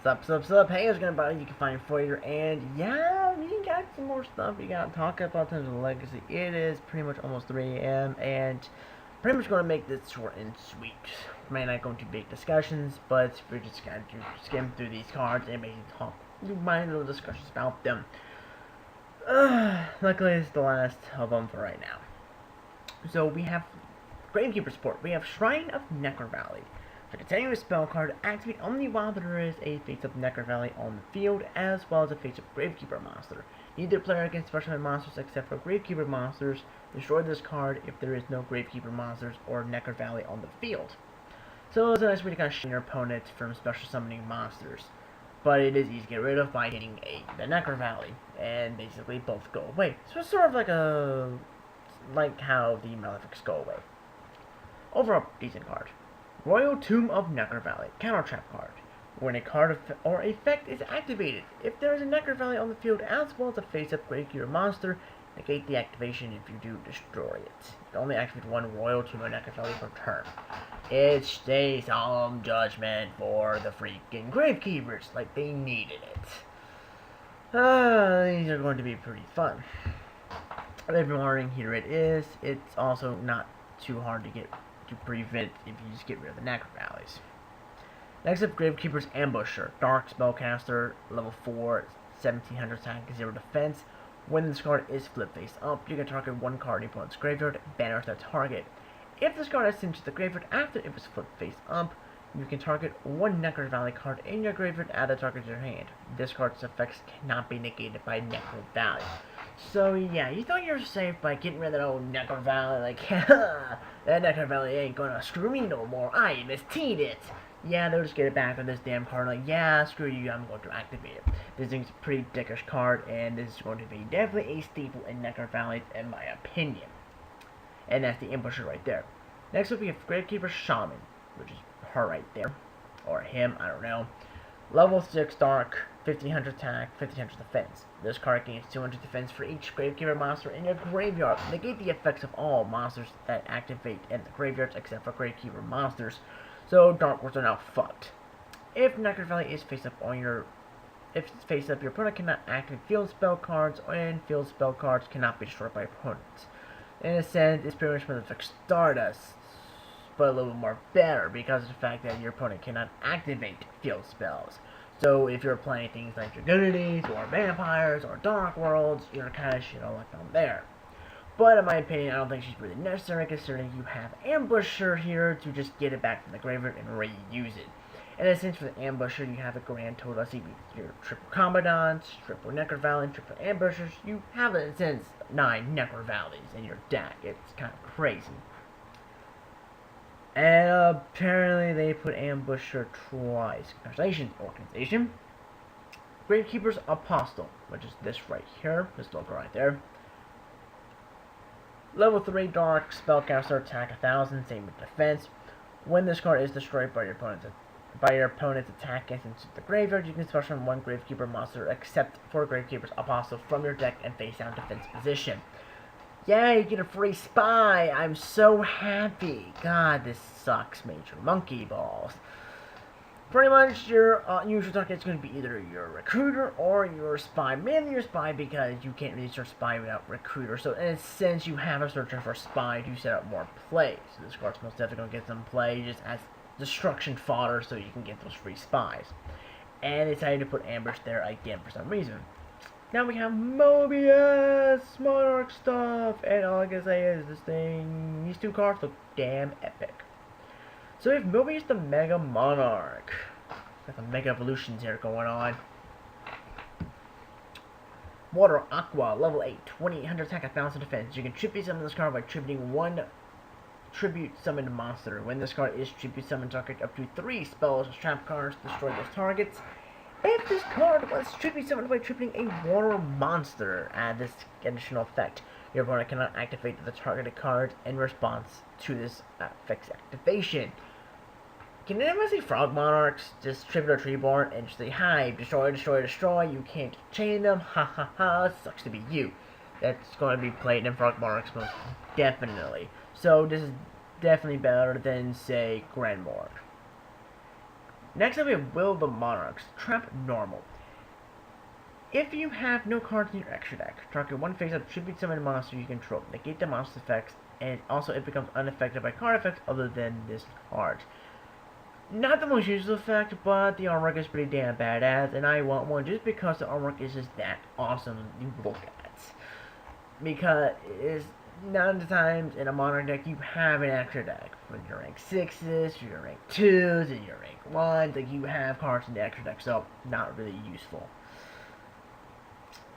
Sup. Hey, it's gonna bother you can find Freighter, and yeah, we got some more stuff we gotta talk about in terms of Legacy. It is pretty much almost 3 a.m., and pretty much gonna make this short and sweet. May not go into big discussions, but we're just gonna skim through these cards and maybe talk minor little discussions about them. Luckily, it's the last of them for right now. So we have Gravekeeper support. We have Shrine of Necro Valley. For continuous spell card, activate only while there is a face-up Necro Valley on the field, as well as a face-up Gravekeeper monster. Neither player can special monsters except for Gravekeeper monsters. Destroy this card if there is no Gravekeeper monsters or Necro Valley on the field. So it's a nice way to kind of shun your opponent from special summoning monsters. But it is easy to get rid of by hitting the Necro Valley, and basically both go away. So it's sort of like how the Malefics go away. Overall, decent card. Royal Tomb of Necro Valley, counter trap card. When a card or effect is activated, if there is a Necro Valley on the field as well as a face-up Gravekeeper monster, negate the activation. If you do, destroy it. You can only activate one Royal Tomb of Necro Valley per turn. It's a solemn judgment for the freaking Gravekeepers, like they needed it. These are going to be pretty fun. If you're wondering, here it is. It's also not too hard to prevent if you just get rid of the Necro Valleys. Next up, Gravekeeper's Ambusher. Dark Spellcaster, level 4, 1700 attack, 0 defense. When this card is flipped face up, you can target one card in your opponent's graveyard, banish that target. If this card is sent to the graveyard after it was flipped face up, you can target one Necro Valley card in your graveyard, add a target to your hand. This card's effects cannot be negated by Necro Valley. So yeah, you thought you were safe by getting rid of that old Necro Valley, like, that Necro Valley ain't gonna screw me no more, I misteed it! Yeah, they'll just get it back on this damn card, like, yeah, screw you, I'm going to activate it. This thing's a pretty dickish card, and this is going to be definitely a staple in Necro Valley, in my opinion. And that's the Ambusher right there. Next up, we have Gravekeeper Shaman, which is her right there. Or him, I don't know. Level 6 Dark, 1500 attack, 1500 defense. This card gains 200 defense for each Gravekeeper monster in your graveyard. Negate the effects of all monsters that activate in the graveyards except for Gravekeeper monsters. So Dark Worlds are now fucked. If Necro Valley is face up your opponent cannot activate field spell cards, and field spell cards cannot be destroyed by opponents. In a sense, it's pretty much Malefic Stardust, but a little more better because of the fact that your opponent cannot activate field spells. So if you're playing things like Dragonities, or Vampires, or Dark Worlds, you're kind of shit all like on there. But in my opinion, I don't think she's really necessary, considering you have Ambusher here to just get it back from the graveyard and reuse it. In a sense, for the Ambusher, you have a grand total of your triple Commandants, triple Necro Valley, triple Ambushers. You have, in a sense, 9 Necro Valleys in your deck. It's kind of crazy. And apparently they put Ambusher twice. Congratulations, organization. Gravekeeper's Apostle, which is this right here. This logo right there. Level 3 Dark Spellcaster, attack 1000, same with defense. When this card is destroyed by your opponent's attack into the graveyard, you can special summon one Gravekeeper monster except for Gravekeeper's Apostle from your deck and face down defense position. Yay, you get a free spy! I'm so happy! God, this sucks, major monkey balls. Pretty much, your usual target is going to be either your recruiter or your spy. Mainly your spy because you can't really search spy without recruiter. So in a sense, you have a searcher for spy to set up more plays. So this card's most definitely going to get some play just as destruction fodder so you can get those free spies. And they decided to put Ambush there again for some reason. Now we have Mobius Monarch stuff, and all I can say is these two cards look damn epic. So we have Mobius the Mega Monarch. Got some Mega Evolutions here going on. Water Aqua, level 8, 2800 attack, 1000 defense. You can tribute summon this card by tributing one tribute summoned monster. When this card is tribute summoned, target up to 3 spells or trap cards, destroy those targets. If this card was tribute summoned by tributing a water monster, add this additional effect. Your opponent cannot activate the targeted card in response to this effect's activation. Can anyone say Frog Monarchs? Just tribute a Treeborn and just say, hi, destroy, destroy, destroy. You can't chain them. Ha ha ha. Sucks to be you. That's going to be played in Frog Monarchs most definitely. So this is definitely better than, say, Grand Morg. Next up we have Will the Monarchs. Trap normal. If you have no cards in your extra deck, target one face-up tribute summon monster you control. Negate the monster's effects, and also it becomes unaffected by card effects other than this card. Not the most useful effect, but the artwork is pretty damn badass, and I want one just because the artwork is just that awesome to look at. Because it's none of the times in a modern deck you have an extra deck. When you're rank 6s, you're rank 2s, and you're rank 1s, like you have cards in the extra deck, so not really useful.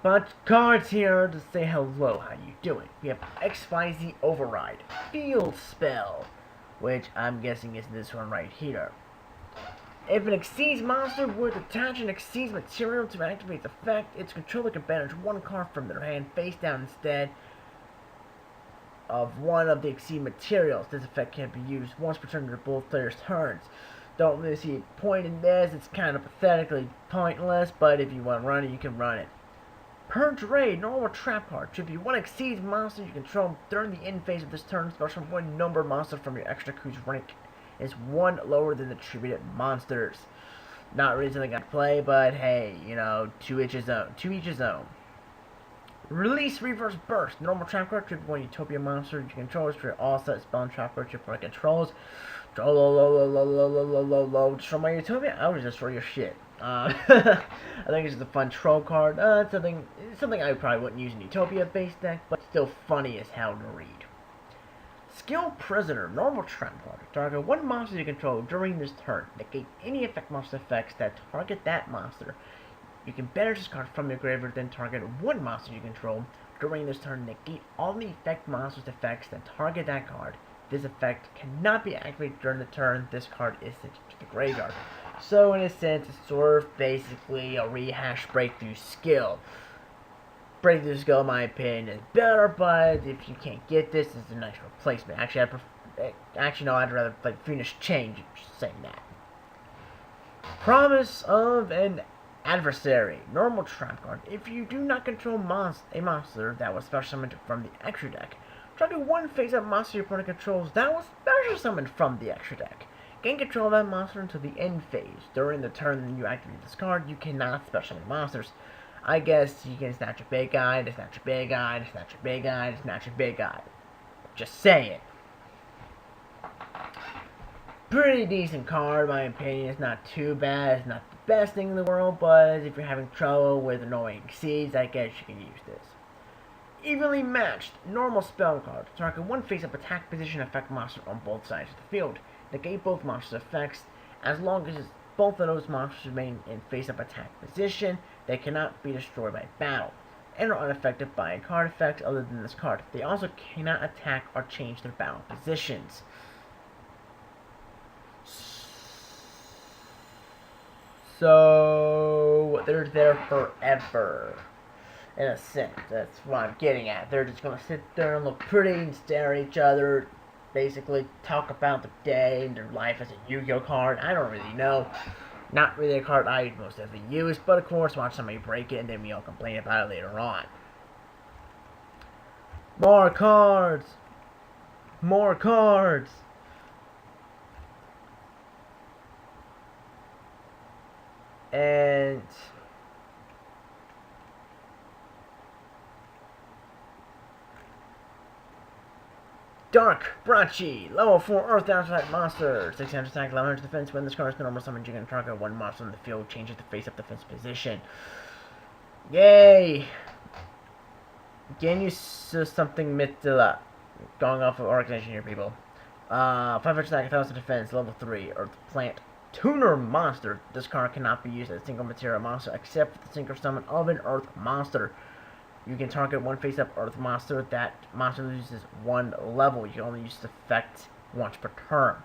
But cards here to say hello, how you doing? We have XYZ Override, Field Spell, which I'm guessing is this one right here. If an Exceeds monster would attach an Exceeds material to activate the effect, its controller can banish one card from their hand face down instead of one of the Exceed materials. This effect can be used once per turn to both players' turns. Don't really see a point in this, it's kind of pathetically pointless, but if you want to run it, you can run it. Purge Raid, normal trap card. Tribute one Exceeds monster you control during the end phase of this turn. Starts from one number monster from your extra whose rank is one lower than the tributed monsters. Not really something I play, but hey, you know, to each his own. Release Reverse Burst, normal trap card. Tribute one Utopia monster you control. Destroy all set spell and trap card your controls. Destroy my Utopia. I would destroy your shit. I think it's just a fun troll card. Something I probably wouldn't use in Utopia-based deck, but still funny as hell to read. Skill Prisoner, normal trap card. Target one monster you control during this turn. Negate any effect monster effects that target that monster. You can banish this card from your graveyard, then target one monster you control during this turn. Negate all the effect monster's effects that target that card. This effect cannot be activated during the turn this card is sent to the graveyard. So in a sense, it's sort of basically a rehash Breakthrough Skill. Breakthrough Skill, in my opinion, is better, but if you can't get this, it's a nice replacement. Actually, no, I'd rather play Fiendish Change, just saying that. Promise of an Adversary, normal trap card. If you do not control a monster that was special summoned from the extra deck, try to one face-up monster your opponent controls that was special summoned from the extra deck. Gain control of that monster until the end phase. During the turn that you activate this card, you cannot special summon monsters. I guess you can snatch a big guy, to snatch a big guy, to snatch a big guy, to snatch a big guy. Just saying. Pretty decent card, in my opinion. It's not too bad. It's not the best thing in the world, but if you're having trouble with annoying Exceeds, I guess you can use this. Evenly Matched, normal spell card. Target one face-up attack position effect monster on both sides of the field. Negate both monsters' effects. As long as both of those monsters remain in face-up attack position, they cannot be destroyed by battle, and are unaffected by card effects other than this card. They also cannot attack or change their battle positions. So they're there forever. In a sense, that's what I'm getting at. They're just gonna sit there and look pretty and stare at each other, basically talk about the day and their life as a Yu-Gi-Oh card. I don't really know. Not really a card I most definitely use, but of course watch somebody break it and then we all complain about it later on. More cards! More cards! And Dark Brachi, level 4 Earth Outside Monster, 600 attack, 1100 defense. When this card is the normal summon, you can target one monster on the field, changes the face-up defense position. Yay! Again, you something Mithila. Going off of organization here, people. 500 attack, 1000 defense, level 3 Earth Plant Tuner Monster. This card cannot be used as a single material monster except for the single summon of an Earth Monster. You can target one face-up Earth monster. That monster loses one level. You can only use this effect once per turn.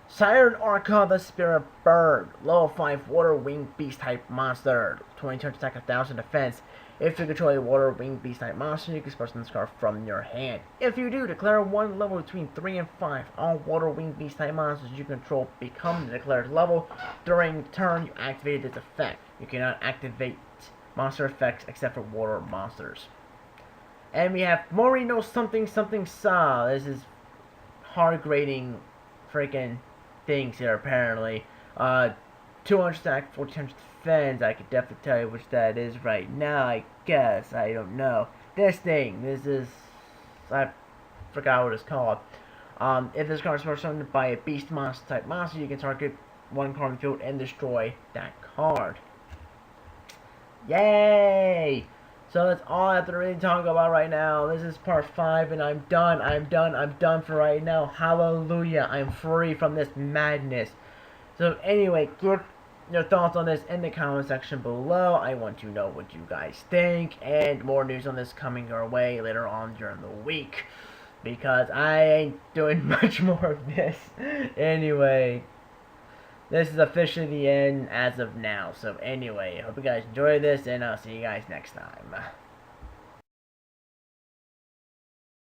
Siren Arca, the Spirit Bird. Level 5 Water Winged Beast type monster. 22 attack, 1000 defense. If you control a Water Winged Beast type monster, you can special this card from your hand. If you do, declare one level between 3 and 5. All Water Winged Beast type monsters you control become the declared level. During the turn you activated this effect. You cannot activate monster effects except for water monsters. And we have Morino something something Sa. This is hard grading freaking things here apparently. 200 stack, 1400 defense. I could definitely tell you which that is right now. I guess. I don't know. This thing. This is. I forgot what it's called. If this card is surrounded by a beast monster type monster, you can target one card in the field and destroy that card. Yay! So that's all I have to really talk about right now. This is part 5 and I'm done. I'm done for right now. Hallelujah. I'm free from this madness. So anyway, give your thoughts on this in the comment section below. I want to know what you guys think, and more news on this coming your way later on during the week, because I ain't doing much more of this. Anyway, this is officially the end as of now. So anyway, I hope you guys enjoy this, and I'll see you guys next time.